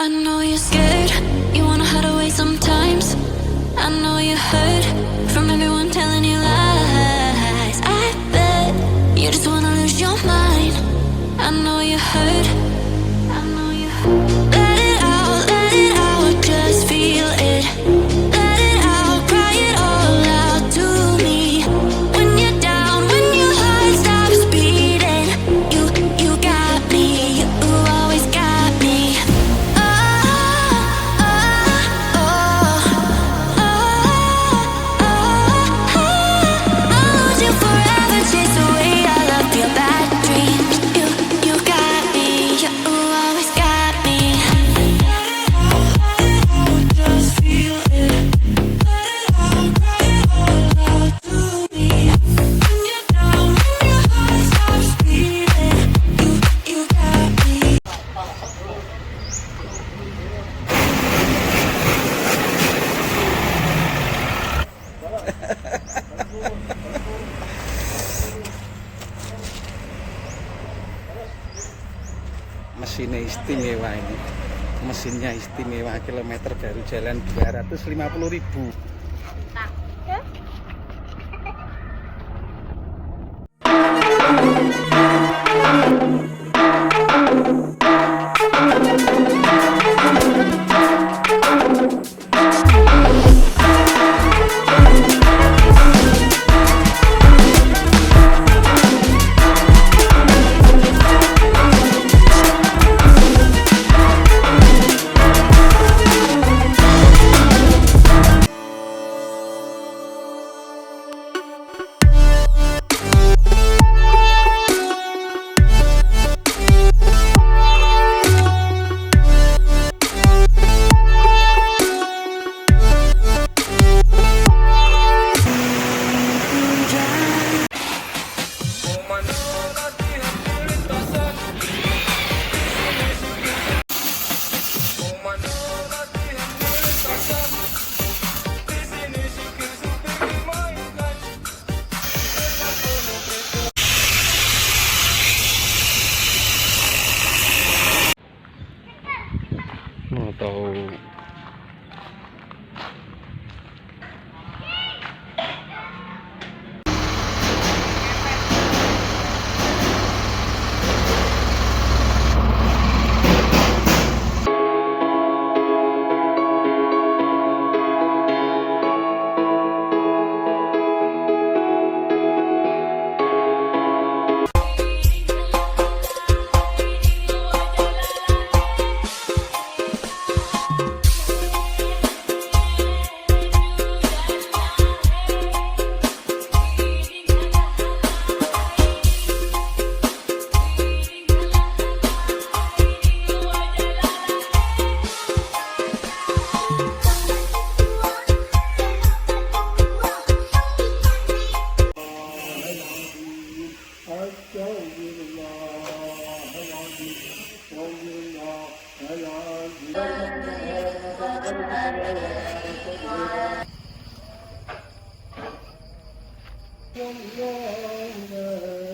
I know you're scared, you wanna hide away sometimes. I know you hurt from everyone telling you lies. I bet you just wanna lose your mind. I know you hurt, I know you hurt. Let it out, just feel it. Let it out, cry it all out to me. When you're down, when your heart stops beating, you got me, you always got me. I'll lose you forever, chase away all of your bad dreams. You got me, you always got me. Just feel it. Let it out, cry it all out to me. When you're down, when your heart stops beating, you got me. Mesinnya istimewa ini, mesinnya istimewa, kilometer baru jalan 250.000. Mau tahu Allah